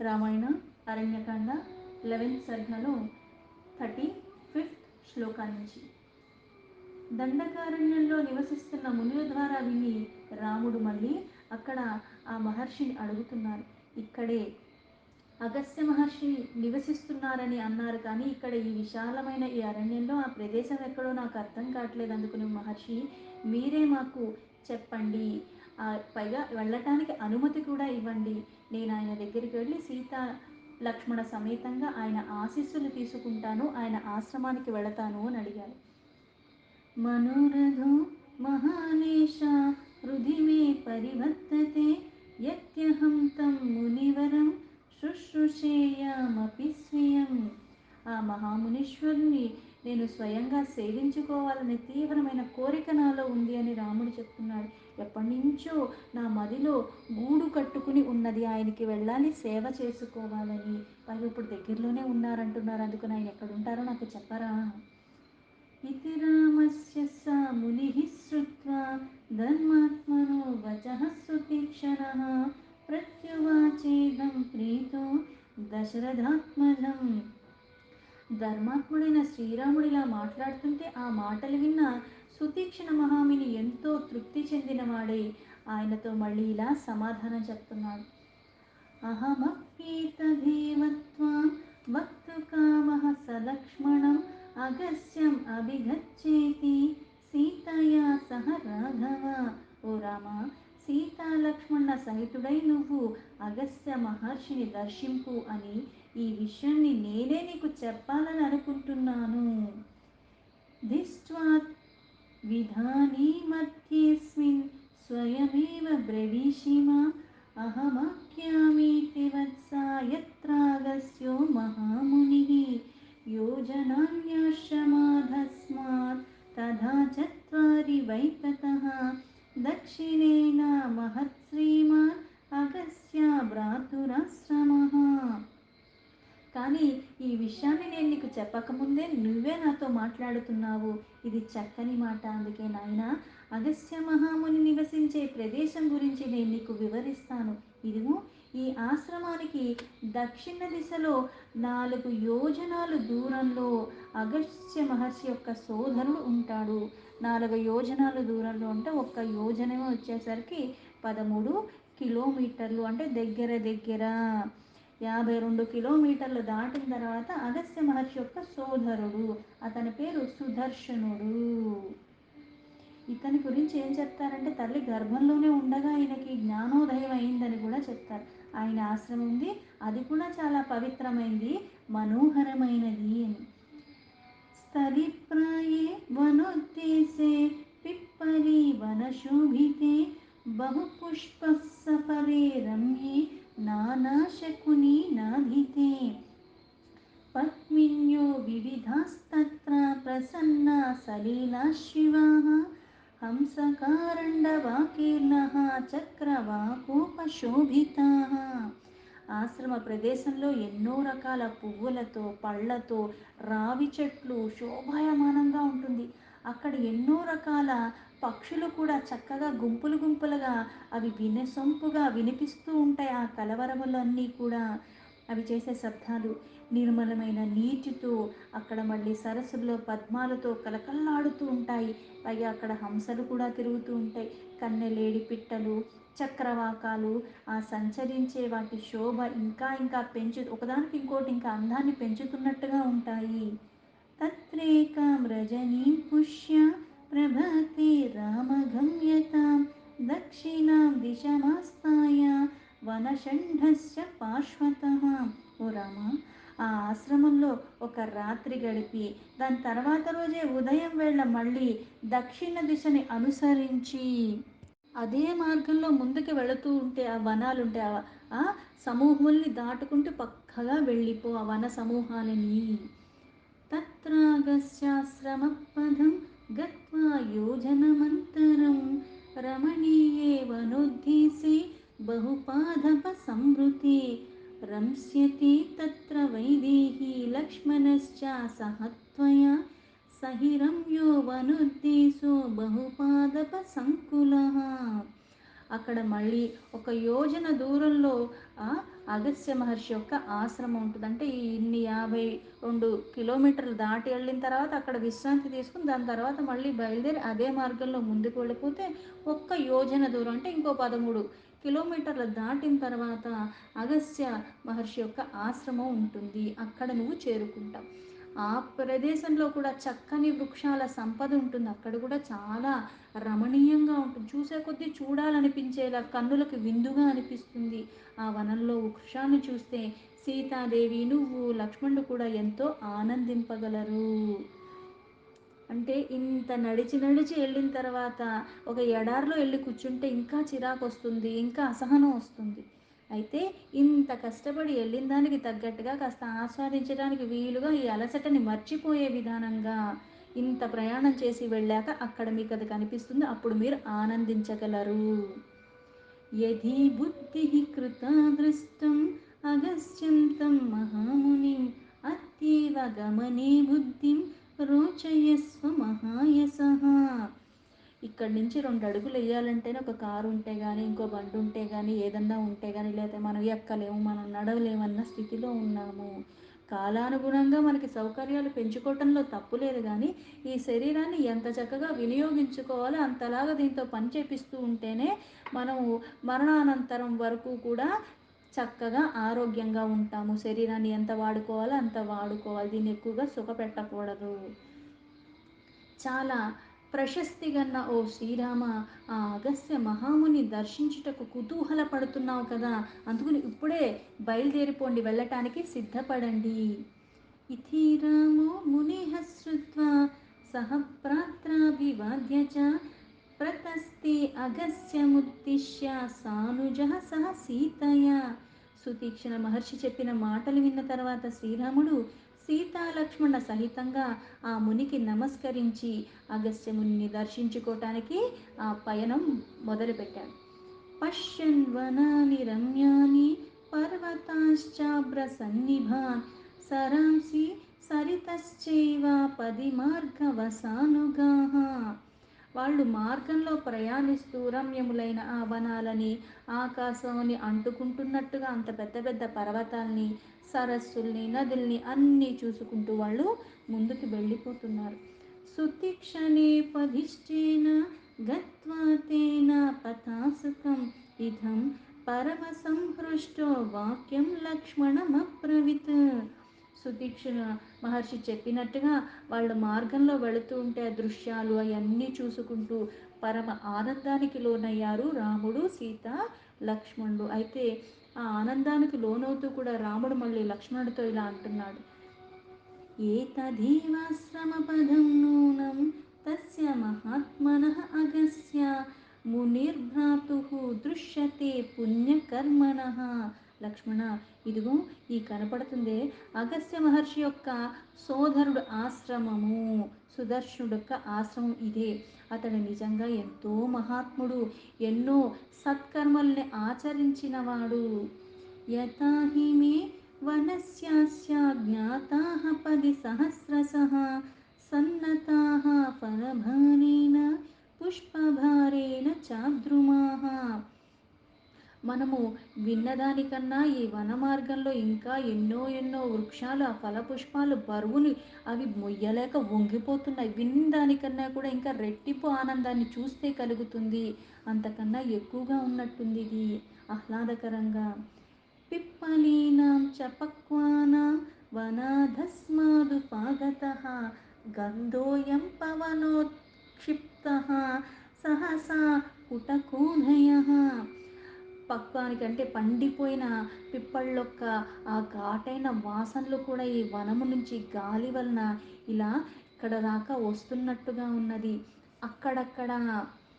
Ramayana Aranya Kanda 11th సర్గలో 35th shloka నుంచి. దండకారణ్యంలో నివసిస్తున్న మునుల ద్వారా విని రాముడు మళ్ళీ అక్కడ ఆ మహర్షిని అడుగుతున్నారు. ఇక్కడే అగస్త్య మహర్షి నివసిస్తున్నారని అన్నారు, కానీ ఇక్కడ ఈ విశాలమైన ఈ అరణ్యంలో ఆ ప్రదేశం ఎక్కడో నాకు అర్థం కావట్లేదు. అందుకుని మహర్షి మీరే మాకు చెప్పండి, పైగా వెళ్ళటానికి అనుమతి కూడా ఇవ్వండి. నేను ఆయన దగ్గరికి వెళ్ళి సీత లక్ష్మణ సమేతంగా ఆయన ఆశీస్సులు తీసుకుంటాను, ఆయన ఆశ్రమానికి వెళతాను అని అడిగారు. మనోరథో మహానేష హృది మే పరివర్తతే యత్యహం తం మునివరం శుశ్రూషేయామపి స్వయం. ఆ మహామునీశ్వరుని నేను స్వయంగా సేవించుకోవాలనే తీవ్రమైన కోరిక నాలో ఉంది అని రాముడు చెప్తున్నాడు. ఎప్పటి నుంచో నా మదిలో గూడు కట్టుకుని ఉన్నది, ఆయనకి వెళ్ళాలి, సేవ చేసుకోవాలని. పైగా ఇప్పుడు దగ్గరలోనే ఉన్నారంటున్నారు, అందుకని ఆయన ఎక్కడుంటారో నాకు చెప్పరా. ఇతి రామస్య స మునిః శ్రుత్వా ధర్మాత్మనో వచః సుతీక్ష్ణః ప్రత్యువాచేదం ప్రీతో దశరథాత్మజం. ధర్మాత్ముడైన శ్రీరాముడిలా మాట్లాడుతుంటే ఆ మాటలు విన్న సుతీక్ష్ణ మహాముని ఎంతో తృప్తి చెందినవాడై ఆయనతో మళ్ళీ ఇలా సమాధానం చెప్తున్నాడు. అహమప్యేతదేవ త్వాం వక్తుకామః సలక్ష్మణం అగస్త్యం అభిగచ్చేతి సీతయా సహ రాఘవ. ఓ రామ, సీతా లక్ష్మణ సహితుడై నువ్వు అగస్త్య మహర్షిని దర్శింపు అని ఈ విషయాన్ని నేనే నీకు చెప్పాలని అనుకుంటున్నాను. దిష్ట్వా విధానీ మధ్యేస్మిన్ స్వయమేవ బ్రవీషి మాం అహమాఖ్యామీతి వత్సా యత్రాగస్త్యో మహామునిః యోజనాన్యాశ్రమాదస్మాత్ తథా చత్వారి వై తతః దక్షిణేన మహత్శ్రీమాన్ అగస్త్య భ్రాతురాశ్రమః. కానీ ఈ విషయాన్ని నేను నీకు చెప్పకముందే నువ్వే నాతో మాట్లాడుతున్నావు. ఇది చక్కని మాట. అందుకే నాయన, అగస్త్య మహాముని నివసించే ప్రదేశం గురించి నేను నీకు వివరిస్తాను. ఇదిగో ఈ ఆశ్రమానికి దక్షిణ దిశలో 4 యోజనాలు దూరంలో అగస్త్య మహర్షి యొక్క సోదరుడు ఉంటాడు. 4 యోజనాలు దూరంలో అంటే ఒక్క యోజనమే వచ్చేసరికి 13 కిలోమీటర్లు, అంటే దగ్గర దగ్గర 52 కిలోమీటర్లు దాటిన తర్వాత అగస్త్య మహర్షి యొక్క సోదరుడు, అతని పేరు సుదర్శనుడు. ఇతని గురించి ఏం చెప్తారంటే తల్లి గర్భంలోనే ఉండగా ఆయనకి జ్ఞానోదయం అయిందని కూడా చెప్తారు. ఆయన ఆశ్రమం ఉంది, అది కూడా చాలా పవిత్రమైంది, మనోహరమైనది అని. స్థలిప్రాయే వనోద్దేశే పిప్పలి వనశోభితే బహుపుష్ప సఫరే రమ్యే నానాశకుని నాధితే పద్మిన్యో వివిధాస్తత్ర ప్రసన్నా సలీలా శివాః హంసకారండవాకీర్ణః చక్రవాకోపశోభితాః. ఆశ్రమ ప్రదేశంలో ఎన్నో రకాల పువ్వులతో, పళ్ళతో, రావి చెట్లు శోభాయమానంగా ఉంటుంది. అక్కడ ఎన్నో రకాల పక్షులు కూడా చక్కగా గుంపులు గుంపులుగా అవి వినసొంపుగా వినిపిస్తూ ఉంటాయి. ఆ కలవరములన్నీ కూడా అవి చేసే శబ్దాలు నిర్మలమైన నీటితో, అక్కడ మళ్ళీ సరస్సులో పద్మాలతో కలకల్లాడుతూ ఉంటాయి. పైగా అక్కడ హంసలు కూడా తిరుగుతూ ఉంటాయి. కన్నెలేడి పిట్టలు, చక్రవాకాలు ఆ సంచరించే వాటి శోభ ఇంకా ఇంకా ఒకదానికి ఇంకోటి ఇంకా అందాన్ని పెంచుతున్నట్టుగా ఉంటాయి. తత్రేకాం రజనీం పుష్య ప్రభాతే రామగమ్యతాం దక్షిణాం దిశమాస్తాయ వనషంఢస్య పార్శ్వతః. ఓ రామ, ఆ ఆశ్రమంలో ఒక రాత్రి గడిపి దాని తర్వాత రోజే ఉదయం వేళ మళ్ళీ దక్షిణ దిశని అనుసరించి అదే మార్గంలో ముందుకు వెళుతూ ఉంటే ఆ వనాలు ఉంటే ఆ సమూహాల్ని దాటుకుంటూ పక్కగా వెళ్ళిపో ఆ వన సమూహాలని. తత్రాగస్యాశ్రమపదం గత్వా యోజనమంతరం రమణీయే వనోద్దేశే బహుపాదప సంవృతే రంస్యతి తత్ర వైదేహీ లక్ష్మణశ్చ సహత్వయా సహిరమ్యో వనోద్దేశో బహుపాదప సంకులః. అక్కడ మళ్ళీ ఒక యోజన దూరంలో అగస్త్య మహర్షి యొక్క ఆశ్రమం ఉంటుంది. అంటే ఈ ఇన్ని 52 కిలోమీటర్లు దాటి వెళ్ళిన తర్వాత అక్కడ విశ్రాంతి తీసుకుని దాని తర్వాత మళ్ళీ బయలుదేరి అదే మార్గంలో ముందుకు వెళ్ళిపోతే ఒక్క యోజన దూరం అంటే ఇంకో 13 కిలోమీటర్లు దాటిన తర్వాత అగస్త్య మహర్షి యొక్క ఆశ్రమం ఉంటుంది. అక్కడ నువ్వు చేరుకుంటావు. ఆ ప్రదేశంలో కూడా చక్కని వృక్షాల సంపద ఉంటుంది. అక్కడ కూడా చాలా రమణీయంగా ఉంటుంది. చూసే కొద్దీ చూడాలనిపించేలా కన్నులకు విందుగా అనిపిస్తుంది. ఆ వనంలో వృక్షాన్ని చూస్తే సీతాదేవి, నువ్వు, లక్ష్మణుడు కూడా ఎంతో ఆనందింపగలరు. అంటే ఇంత నడిచి నడిచి వెళ్ళిన తర్వాత ఒక ఎడారిలో వెళ్ళి కూర్చుంటే ఇంకా చిరాకు వస్తుంది, ఇంకా అసహనం వస్తుంది. అయితే ఇంత కష్టపడి వెళ్ళిన దానికి తగ్గట్టుగా కాస్త ఆస్వాదించడానికి వీలుగా ఈ అలసటని మర్చిపోయే విధానంగా ఇంత ప్రయాణం చేసి వెళ్ళాక అక్కడ మీకు అది కనిపిస్తుంది. అప్పుడు మీరు ఆనందించగలరు. యది బుద్ధి కృతా దృష్టం అగస్త్యం తం మహామునిం అత్యేవ గమనే బుద్ధిం రోచయస్వ మహాయసః. ఇక్కడి నుంచి 2 అడుగులు వేయాలంటేనే ఒక కారు ఉంటే కానీ, ఇంకో బండి ఉంటే కానీ, ఏదన్నా ఉంటే కానీ, లేకపోతే మనం ఎక్కలేము, మనం నడవలేమన్న స్థితిలో ఉన్నాము. కాలానుగుణంగా మనకి సౌకర్యాలు పెంచుకోవటంలో తప్పు లేదు, కానీ ఈ శరీరాన్ని ఎంత చక్కగా వినియోగించుకోవాలో అంతలాగా దీంతో పని చేపిస్తూ ఉంటేనే మనము మరణానంతరం వరకు కూడా చక్కగా ఆరోగ్యంగా ఉంటాము. శరీరాన్ని ఎంత వాడుకోవాలో అంత వాడుకోవాలి. దీన్ని ఎక్కువగా సుఖపెట్టకూడదు. చాలా ప్రశస్తి గన్న ఓ శ్రీరామ, ఆ అగస్త్య మహాముని దర్శించుటకు కుతూహల పడుతున్నావు కదా, అందుకని ఇప్పుడే బయలుదేరిపోండి, వెళ్ళటానికి సిద్ధపడండి. ఇతి రామో మునిః శ్రుత్వా సహ భ్రాత్రాభివాద్య చ ప్రతస్తే అగస్త్యముద్దిశ్య సానుజః సహ సీతయా. సుతీక్ష్ణ మహర్షి చెప్పిన మాటలు విన్న తర్వాత శ్రీరాముడు సీతాలక్ష్మణ సహితంగా ఆ మునికి నమస్కరించి అగస్త్యముని దర్శించుకోవటానికి ఆ పయనం మొదలుపెట్టాడు. పశ్యన్ వనాని రమ్యాని పర్వతాశ్చాభ్రసన్నిభాన్ సరాంసి సరితశ్చైవ పది మార్గవసానుగాః. వాళ్ళు మార్గంలో ప్రయాణిస్తూ రమ్యములైన ఆ వనాలని, ఆకాశాన్ని అంటుకుంటున్నట్టుగా అంత పెద్ద పెద్ద పర్వతాల్ని, సరస్సుల్ని, నదుల్ని అన్నీ చూసుకుంటూ వాళ్ళు ముందుకు వెళ్ళిపోతున్నారు. సుతీక్షణే పధిష్ఠేన గత్వా తేన పథాసుకం ఇదం పరమ సంహృష్టో వాక్యం లక్ష్మణమబ్రవీత్. సుతీక్షణ మహర్షి చెప్పినట్టుగా వాళ్ళు మార్గంలో వెళుతూ ఉంటే దృశ్యాలు అవన్నీ చూసుకుంటూ పరమ ఆనందానికి లోనయ్యారు రాముడు, సీత, లక్ష్మణుడు. అయితే ఆ ఆనందానికి లోనవుతూ కూడా రాముడు మళ్ళీ లక్ష్మణుడితో ఇలా అంటున్నాడు. ఏతదీవాశ్రమపదం నూనం తస్య మహాత్మనః అగస్య మునిర్భ్రాతుః దృశ్యతే పుణ్యకర్మణః. లక్ష్మణ, ఇదిగో ఈ కనపడుతుందే అగస్త్య మహర్షి యొక్క సోదరుడు ఆశ్రమము, సుదర్శనుడు యొక్క ఆశ్రమం ఇదే. అతడు నిజంగా ఎంతో మహాత్ముడు, ఎన్నో సత్కర్మల్ని ఆచరించినవాడు. యతాహి మే వనస్యాస్య జ్ఞాతాః పది సహస్రశః సన్నతాః ఫలభారేణ పుష్పభారేణ చాద్రుమాః. మనము విన్నదానికన్నా ఈ వన మార్గంలో ఇంకా ఎన్నో ఎన్నో వృక్షాలు, ఆ ఫలపుష్పాలు బరువుని అవి మొయ్యలేక వంగిపోతున్నాయి. విన్న దానికన్నా కూడా ఇంకా రెట్టింపు ఆనందాన్ని చూస్తే కలుగుతుంది. అంతకన్నా ఎక్కువగా ఉన్నట్టుంది ఇది ఆహ్లాదకరంగా. పిప్పలీనాం చ పక్వానాం వనాధస్మాదుపాగతః గంధోయం పవనోత్క్షిప్తః సహసా కుటకోనయః. పక్వానికంటే పండిపోయిన పిప్పళ్ళొక్క ఆ ఘాటైన వాసనలు కూడా ఈ వనము నుంచి గాలి వలన ఇలా ఇక్కడ దాకా వస్తున్నట్టుగా ఉన్నది. అక్కడక్కడ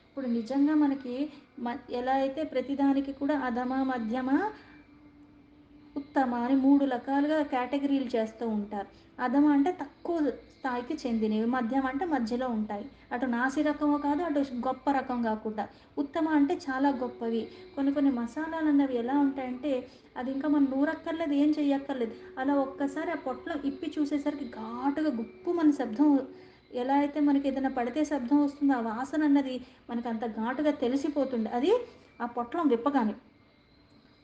ఇప్పుడు నిజంగా మనకి ఎలా అయితే ప్రతిదానికి కూడా అధమ, మధ్యమ, ఉత్తమ అని 3 రకాలుగా కేటగిరీలు చేస్తూ ఉంటారు. అధమ అంటే తక్కువ స్థాయికి చెందినవి, మధ్యం అంటే మధ్యలో ఉంటాయి, అటు నాసి రకము కాదు, అటు గొప్ప రకం కాకుండా. ఉత్తమ అంటే చాలా గొప్పవి. కొన్ని కొన్ని మసాలాలు అన్నవి ఎలా ఉంటాయంటే అది ఇంకా మనం నూరక్కర్లేదు, ఏం చెయ్యక్కర్లేదు, అలా ఒక్కసారి ఆ పొట్లం ఇప్పి చూసేసరికి ఘాటుగా గుప్పుమని శబ్దం, ఎలా అయితే మనకి ఏదైనా పడితే శబ్దం వస్తుందో ఆ వాసన అన్నది మనకు అంత ఘాటుగా తెలిసిపోతుంది అది ఆ పొట్లం విప్పగానే.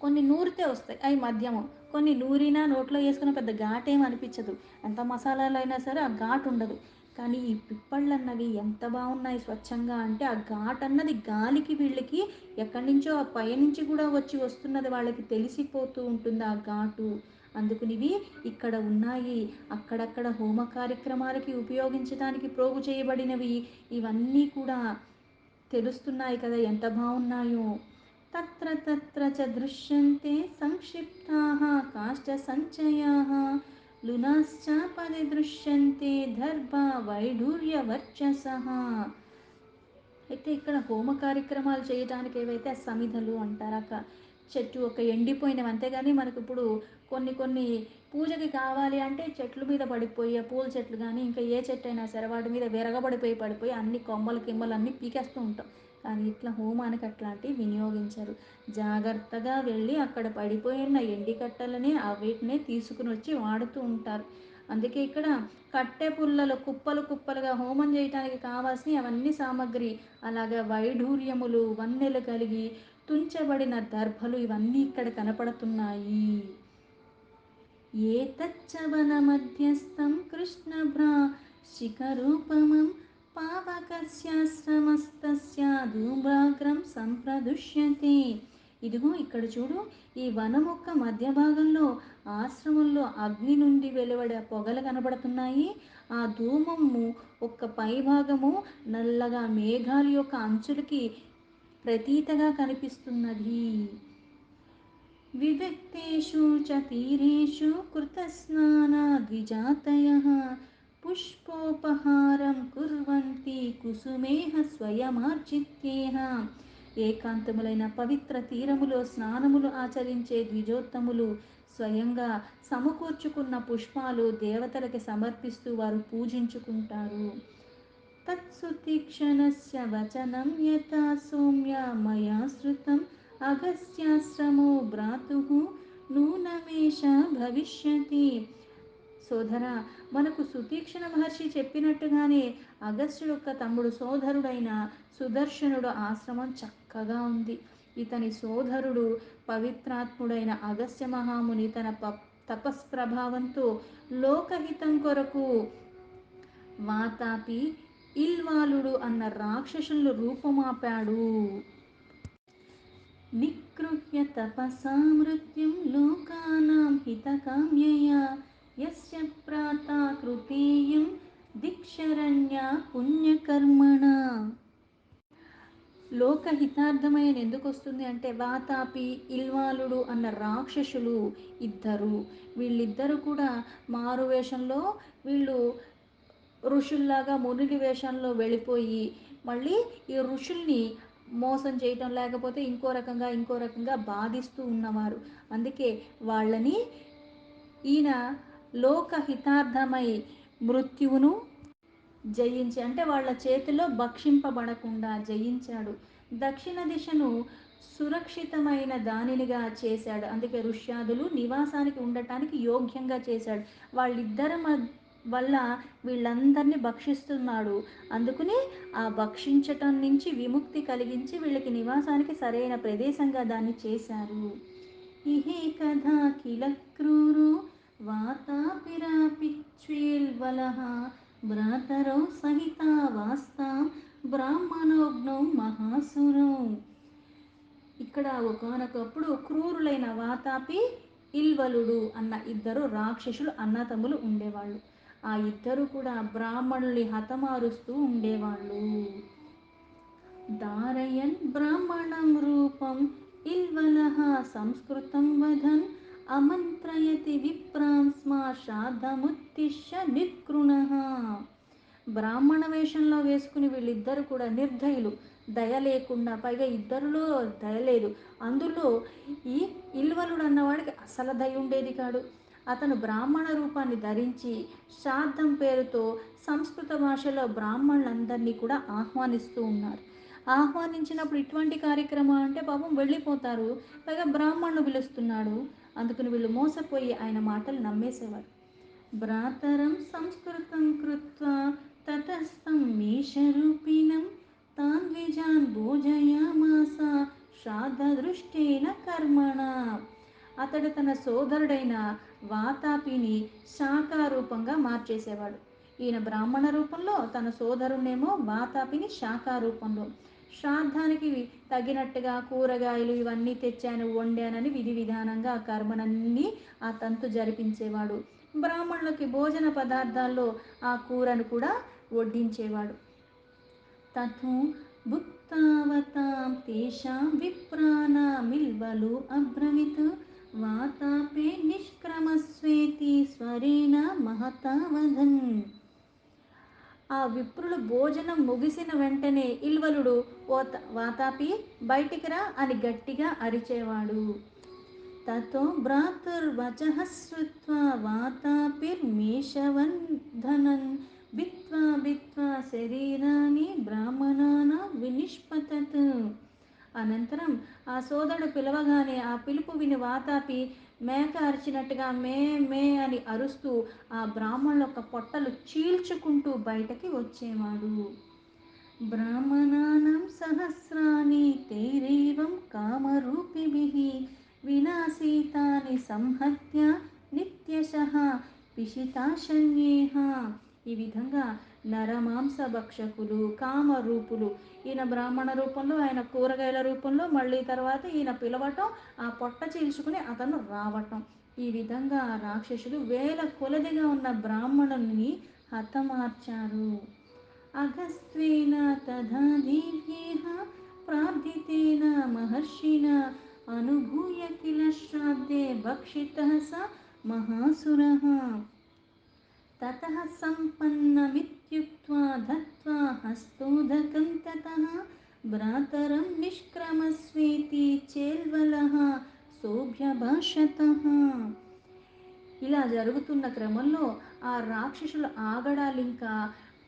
కొన్ని నూరితే వస్తాయి అవి మధ్యమం. కొన్ని నూరినా నోట్లో వేసుకున్న పెద్ద ఘాటేమి అనిపించదు. ఎంత మసాలాలైనా సరే ఆ ఘాటు ఉండదు. కానీ ఈ పిప్పళ్ళన్నవి ఎంత బాగున్నాయి స్వచ్ఛంగా అంటే ఆ ఘాటన్నది గాలికి వీళ్ళకి ఎక్కడి నుంచో ఆ పైనుంచి కూడా వస్తున్నది వాళ్ళకి తెలిసిపోతూ ఉంటుంది ఆ ఘాటు. అందుకునివి ఇక్కడ ఉన్నాయి. అక్కడక్కడ హోమ కార్యక్రమాలకి ఉపయోగించడానికి ప్రోగు చేయబడినవి. ఇవన్నీ కూడా తెలుస్తున్నాయి కదా ఎంత బాగున్నాయో. తత్ర తత్ర చ దృశ్యంతే సంక్షిప్తాః కాష్ఠసంచయాః లునాశ్చాపరి దృశ్యంతే దర్భ వైఢూర్యవర్చసః. అయితే ఇక్కడ హోమ కార్యక్రమాలు చేయడానికి ఏవైతే సమిధలు అంటారు చెట్టు ఒక ఎండిపోయినవి, అంతేగాని మనకు ఇప్పుడు కొన్ని కొన్ని పూజకి కావాలి అంటే చెట్ల మీద పడిపోయి ఆ పూల చెట్లు కానీ ఇంకా ఏ చెట్టు అయినా సరే వాటి మీద విరగబడిపోయి అన్ని కొమ్మలు కిమ్మలు అన్నీ పీకేస్తూ ఉంటాం. కానీ ఇట్లా హోమానికి అట్లాంటివి వినియోగించరు. జాగ్రత్తగా వెళ్ళి అక్కడ పడిపోయిన ఎండి కట్టలని వీటినే తీసుకుని వచ్చి వాడుతూ ఉంటారు. అందుకే ఇక్కడ కట్టె పుల్లలు కుప్పలు కుప్పలుగా హోమం చేయటానికి కావాల్సిన అవన్నీ సామాగ్రి, అలాగే వైఢూర్యములు వన్నెలు కలిగి తుంచబడిన దర్భలు ఇవన్నీ ఇక్కడ కనపడుతున్నాయి. ఏతచ్చవన మధ్యస్థం కృష్ణభ్రా శిఖరూపమం పావకస్యాశ్రమస్తస్య ధూమ్రాగ్రం సంప్రదుష్యతే. ఇదిగో ఇక్కడ చూడు, ఈ వనమొక్క మధ్య భాగంలో ఆశ్రమంలో అగ్ని నుండి వెలువడే పొగలు కనబడుతున్నాయి. ఆ ధూమము ఒక్క పై భాగము నల్లగా మేఘాల యొక్క అంచులకి ప్రతీతగా కనిపిస్తున్నది. వివిక్తేషు చ తీరేషు కృతస్నానా ద్విజాతయః పుష్పోపహారం కుర్వంతి కుసుమేహ స్వయమార్జిత్యేహ. ఏకాంతములైన పవిత్ర తీరములో స్నానములు ఆచరించే ద్విజోత్తములు స్వయంగా సమకూర్చుకున్న పుష్పాలు దేవతలకి సమర్పిస్తూ వారు పూజించుకుంటారు. తత్సుతీక్షణస్య వచనం యథా సౌమ్య మయా శృతం అగస్త్యాశ్రమో భ్రాతుః నూనమేష భవిష్యతి. సోదర, మనకు సుతీక్షణ మహర్షి చెప్పినట్టుగానే అగస్త్యుడు యొక్క తమ్ముడు సోదరుడైన సుదర్శనుడు ఆశ్రమం చక్కగా ఉంది. ఇతని సోదరుడు పవిత్రాత్ముడైన అగస్త్య మహాముని తన తపస్ప్రభావంతో లోకహితం కొరకు వాతాపి ఇల్వాలుడు అన్న రాక్షసులను రూపమాపాడు. నిగృహ్య తపసా మృత్యుం లోకానాం హితకామ్యయా యస్య ప్రాతా కృతేయం దిక్షరణ్య పుణ్యకర్మణ. లోకహితార్థమైన ఎందుకు వస్తుంది అంటే వాతాపి ఇల్వాలుడు అన్న రాక్షసులు ఇద్దరు, వీళ్ళిద్దరూ కూడా మారు వేషంలో వీళ్ళు ఋషుల్లాగా మునుడి వేషంలో వెళ్ళిపోయి మళ్ళీ ఈ ఋషుల్ని మోసం చేయటం లేకపోతే ఇంకో రకంగా బాధిస్తూ ఉన్నవారు. అందుకే వాళ్ళని ఈయన లోకహితార్థమై మృత్యువును జయించి అంటే వాళ్ళ చేతిలో భక్షింపబడకుండా జయించాడు. దక్షిణ దిశను సురక్షితమైన దానినిగా చేశాడు. అందుకే ఋష్యాదులు నివాసానికి ఉండటానికి యోగ్యంగా చేశాడు. వాళ్ళిద్దరి వల్ల వీళ్ళందరినీ భక్షిస్తున్నాడు. అందుకని ఆ భక్షించటం నుంచి విముక్తి కలిగించి వీళ్ళకి నివాసానికి సరైన ప్రదేశంగా దాన్ని చేశారు. ఇహే కథా కిల క్రూరు వాతాపిరాపిచ్వేల్వలః భ్రాతరౌ సహిత వాస్తాం బ్రాహ్మణోగ్నౌ మహాసురౌ. ఇక్కడ ఒకనొకప్పుడు క్రూరులైన వాతాపి ఇల్వలుడు అన్న ఇద్దరు రాక్షసులు అన్నతమ్ములు ఉండేవాళ్ళు. ఆ ఇద్దరు కూడా బ్రాహ్మణుల్ని హతమారుస్తూ ఉండేవాళ్ళు. దారయన్ బ్రాహ్మణం రూపం ఇల్వలః సంస్కృతం వదన్ అమంత్రయతి విప్రాంస్మా శ్రాద్ధముత్తిష్య నిర్కృణః. బ్రాహ్మణ వేషంలో వేసుకుని వీళ్ళిద్దరు కూడా నిర్దయులు, దయ లేకుండా, పైగా ఇద్దరిలో దయ లేదు. అందులో ఈ ఇల్వలుడు అన్నవాడికి అసలు దయ ఉండేది కాదు. అతను బ్రాహ్మణ రూపాన్ని ధరించి శ్రాద్ధం పేరుతో సంస్కృత భాషలో బ్రాహ్మణులందరినీ కూడా ఆహ్వానిస్తూ ఉన్నారు. ఆహ్వానించినప్పుడు ఇటువంటి కార్యక్రమం అంటే పాపం వెళ్ళిపోతారు, పైగా బ్రాహ్మణులు పిలుస్తున్నాడు. అందుకని వీళ్ళు మోసపోయి ఆయన మాటలు నమ్మేసేవారు. భ్రాతరం సంస్కృతం కృత్వా తతస్థం మేషరూపిణం తాన్ ద్విజాన్ భోజయామాస శ్రాద్ధదృష్టేన కర్మణ. అతడు తన సోదరుడైన వాతాపిని శాఖారూపంగా మార్చేసేవాడు. ఈయన బ్రాహ్మణ రూపంలో, తన సోదరునేమో వాతాపిని శాఖా రూపంలో. శ్రాద్ధానికి తగినట్టుగా కూరగాయలు ఇవన్నీ తెచ్చాను, వండానని విధి విధానంగా ఆ కర్మనన్నీ ఆ తంతు జరిపించేవాడు. బ్రాహ్మణులకి భోజన పదార్థాల్లో ఆ కూరను కూడా వడ్డించేవాడు. తథో భుక్తావతాం తేషాం విప్రాణమిల్వలు అబ్రవీత్ వాతాపే నిష్క్రమస్వేతి స్వరేణ మహతా వదన్. ఆ విప్రులు భోజనం ముగిసిన వెంటనే ఇల్వలుడు వాతాపి బయటికి రా అని గట్టిగా అరిచేవాడు. తతో భ్రాతుర్వచః శ్రుత్వా వాతాపిర్మేషవంధనన్ భిత్వా భిత్వా శరీరాన్ని బ్రాహ్మణానాం వినిష్పతత్. అనంతరం ఆ సోదరుడు పిలవగానే ఆ పిలుపు విని వాతాపి మేక అరిచినట్టుగా మే మే అని అరుస్తూ ఆ బ్రాహ్మణుల యొక్క పొట్టలు చీల్చుకుంటూ బయటకి వచ్చేవాడు. బ్రాహ్మణానాం సహస్రాణి తైరేవం కామరూపిభిః వినాశితాని సంహత్య నిత్యశః పిశితాశన్యేః. ఈ విధంగా నరమాంస భక్షకులు, కామరూపులు, ఈయన బ్రాహ్మణ రూపంలో, ఆయన కూరగాయల రూపంలో, మళ్ళీ తర్వాత ఈయన పిలవటం, ఆ పొట్ట చీల్చుకుని అతను రావటం. ఈ విధంగా రాక్షసులు వేల కొలదిగా ఉన్న బ్రాహ్మణుల్ని హతమార్చారు. అగస్త్వేన తథా దివ్యేహ ప్రార్థితేన మహర్షిణా అనుభూయ కిల శ్రాద్ధే భక్షితః స మహాసురః. తతః సంపన్నమిత్యుక్త్వా దత్వా హస్తోదకం తతః భ్రాతరం నిష్క్రమస్వేతి చేల్వలః సోభ్యభాషతః. ఇలా జరుగుతున్న క్రమంలో ఆ రాక్షసుల ఆగడాలింకా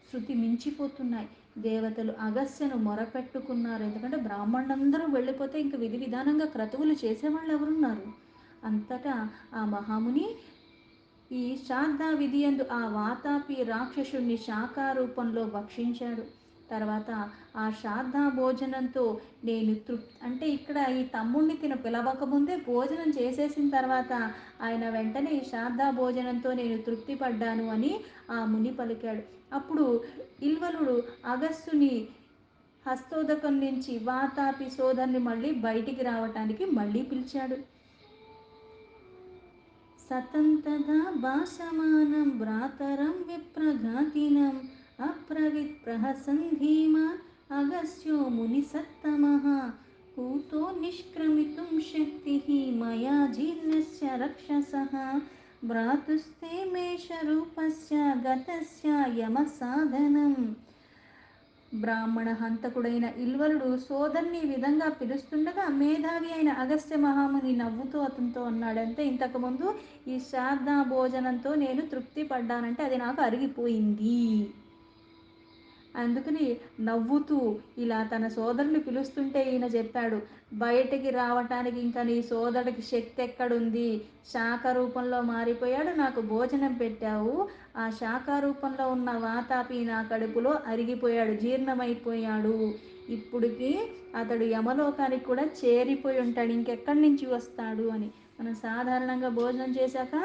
శృతి మించిపోతున్నాయి. దేవతలు అగస్త్యను మొరపెట్టుకున్నారు. ఎందుకంటే బ్రాహ్మణులందరూ వెళ్ళిపోతే ఇంక విధి విధానంగా క్రతువులు చేసేవాళ్ళు ఎవరున్నారు? అంతటా ఆ మహాముని ఈ శ్రాద్ధ విధియందు ఆ వాతాపి రాక్షసుణ్ణి శాఖారూపంలో భక్షించాడు. తర్వాత ఆ శ్రాద్ధ భోజనంతో నేను అంటే ఇక్కడ ఈ తమ్ముణ్ణి పిలవకముందే భోజనం చేసేసిన తర్వాత ఆయన వెంటనే ఈ శ్రాద్ధ భోజనంతో నేను తృప్తి పడ్డాను అని ఆ ముని పలికాడు. అప్పుడు ఇల్వలుడు అగస్త్యుని హస్తోదకం నుంచి వాతాపి సోదరుని మళ్ళీ బయటికి రావటానికి మళ్ళీ పిలిచాడు. సతం తదా భాసమానం భ్రాతరం విప్రఘాతినం అబ్రవీత్ ప్రహసన్ ధీమాన్ అగస్త్యో మునిసత్తమః కూతో నిష్క్రమితుం శక్తిః మయా జీర్ణస్య రక్షసః భ్రాతుస్తే మేషరూపస్య గతస్య యమసాధనం. బ్రాహ్మణ హంతకుడైన ఇల్వలుడు సోదరుని ఈ విధంగా పిలుస్తుండగా మేధావి అయిన అగస్త్య మహాముని నవ్వుతూ అతనితో అన్నాడంటే, ఇంతకుముందు ఈ శ్రాద్ధ భోజనంతో నేను తృప్తి పడ్డానంటే అది నాకు అరిగిపోయింది. అందుకని నవ్వుతూ ఇలా తన సోదరుని పిలుస్తుంటే ఈయన చెప్పాడు, బయటికి రావటానికి ఇంకా నీ సోదరుడికి శక్తి ఎక్కడుంది? శాఖ రూపంలో మారిపోయాడు, నాకు భోజనం పెట్టావు. ఆ శాఖ రూపంలో ఉన్న వాతాపి నా కడుపులో అరిగిపోయాడు, జీర్ణమైపోయాడు. ఇప్పుడుకి అతడు యమలోకానికి కూడా చేరిపోయి ఉంటాడు, ఇంకెక్కడి నుంచి వస్తాడు అని. మనం సాధారణంగా భోజనం చేశాక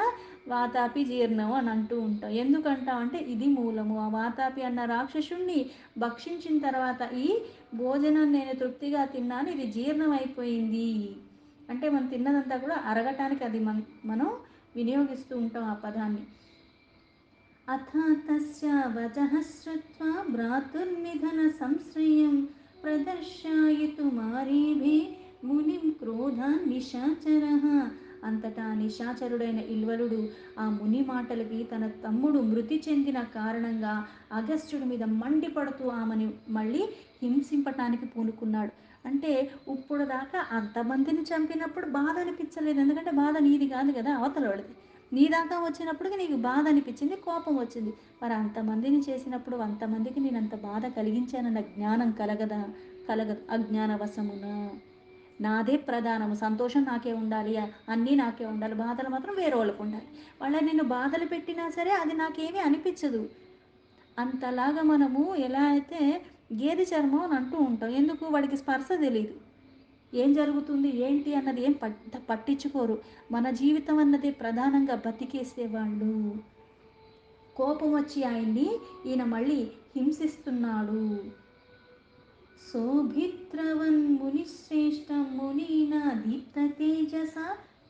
వాతాపి జీర్ణం అని అంటూ ఉంటాం. ఎందుకంటాం అంటే ఇది మూలము. ఆ వాతాపి అన్న రాక్షసుణ్ణి భక్షించిన తర్వాత ఈ భోజనం నేను తృప్తిగా తిన్నాను, ఇది జీర్ణం అయిపోయింది అంటే మనం తిన్నదంతా కూడా అరగటానికి అది మనం వినియోగిస్తూ ఉంటాం ఆ పదాన్ని. అథ తస్య వచః శ్రుత్వా భ్రాతుర్నిధన సంశ్రయం ప్రదర్శయితుమారేభే మునిం క్రోధాన్ నిశాచరః. అంతటా నిశాచరుడైన ఇల్వలుడు ఆ ముని మాటలకి తన తమ్ముడు మృతి చెందిన కారణంగా అగస్త్యుడి మీద మండిపడుతూ ఆమెను మళ్ళీ హింసింపటానికి పూనుకున్నాడు. అంటే ఇప్పుడు దాకా అంతమందిని చంపినప్పుడు బాధ అనిపించలేదు, ఎందుకంటే బాధ నీది కాదు కదా, అవతలవాడిది. నీ దాకా వచ్చినప్పటికి నీకు బాధ అనిపించింది, కోపం వచ్చింది. మరి అంతమందిని చేసినప్పుడు అంతమందికి నేను అంత బాధ కలిగించానన్న జ్ఞానం కలగదా? కలగదు. అజ్ఞానవశమున నాదే ప్రధానము, సంతోషం నాకే ఉండాలి, అన్నీ నాకే ఉండాలి, బాధలు మాత్రం వేరే వాళ్ళకు ఉండాలి. వాళ్ళ నిన్ను బాధలు పెట్టినా సరే అది నాకేమీ అనిపించదు. అంతలాగా మనము ఎలా అయితే గేదె చర్మం అని అంటూ ఉంటాం, ఎందుకు? వాడికి స్పర్శ తెలియదు. ఏం జరుగుతుంది ఏంటి అన్నది ఏం పట్టించుకోరు. మన జీవితం అన్నదే ప్రధానంగా బతికేసేవాళ్ళు. కోపం వచ్చి ఆయన్ని ఈయన మళ్ళీ హింసిస్తున్నాడు. సౌభిత్రవన్మునిశ్రేష్టం మునీనా దీప్తతేజసా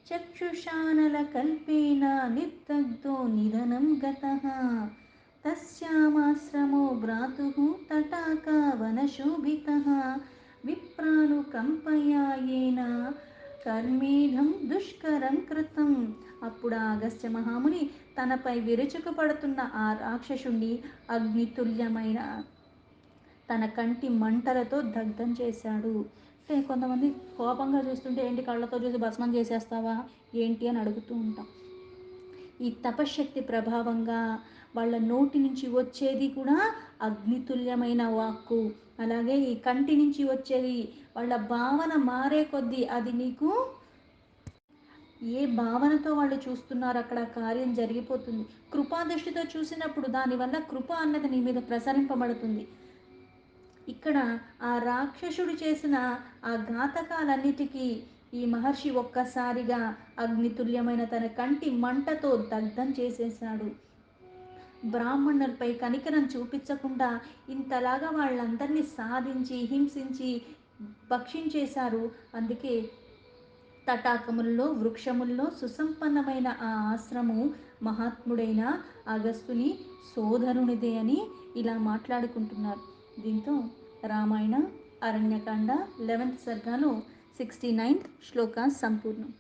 చక్షుషానలకల్పేన నిర్దగ్ధో నిధనం గతః తస్యామాశ్రమో భ్రాతుః తటాకవనశోభితః విప్రానుకంపయాయేన కర్మేధం దుష్కరం కృతం. అప్పుడు అగస్త్య మహాముని తనపై విరుచుకుపడుతున్న ఆ రాక్షసుణ్ణి అగ్నితుల్యమైన తన కంటి మంటలతో దగ్ధం చేశాడు. అంటే కొంతమంది కోపంగా చూస్తుంటే ఏంటి కళ్ళతో చూసి భస్మం చేసేస్తావా ఏంటి అని అడుగుతూ ఉంటాం. ఈ తపశ్శక్తి ప్రభావంగా వాళ్ళ నోటి నుంచి వచ్చేది కూడా అగ్నితుల్యమైన వాక్కు. అలాగే ఈ కంటి నుంచి వచ్చేది వాళ్ళ భావన మారే కొద్దీ అది నీకు ఏ భావనతో వాళ్ళు చూస్తున్నారు అక్కడ కార్యం జరిగిపోతుంది. కృపాదృష్టితో చూసినప్పుడు దానివల్ల కృప అన్నది నీ మీద ప్రసరింపబడుతుంది. ఇక్కడ ఆ రాక్షసుడు చేసిన ఆ ఘాతకాలన్నిటికీ ఈ మహర్షి ఒక్కసారిగా అగ్నితుల్యమైన తన కంటి మంటతో దగ్ధం చేసేశాడు. బ్రాహ్మణులపై కనికరం చూపించకుండా ఇంతలాగా వాళ్ళందరినీ సాధించి హింసించి భక్షించేశారు. అందుకే తటాకముల్లో వృక్షముల్లో సుసంపన్నమైన ఆ ఆశ్రమం మహాత్ముడైన అగస్త్యుని సోదరునిదే అని ఇలా మాట్లాడుకుంటున్నారు. దీంతో రామాయణ అరణ్యకాండ 11th సర్గాలో 69th శ్లోక సంపూర్ణం.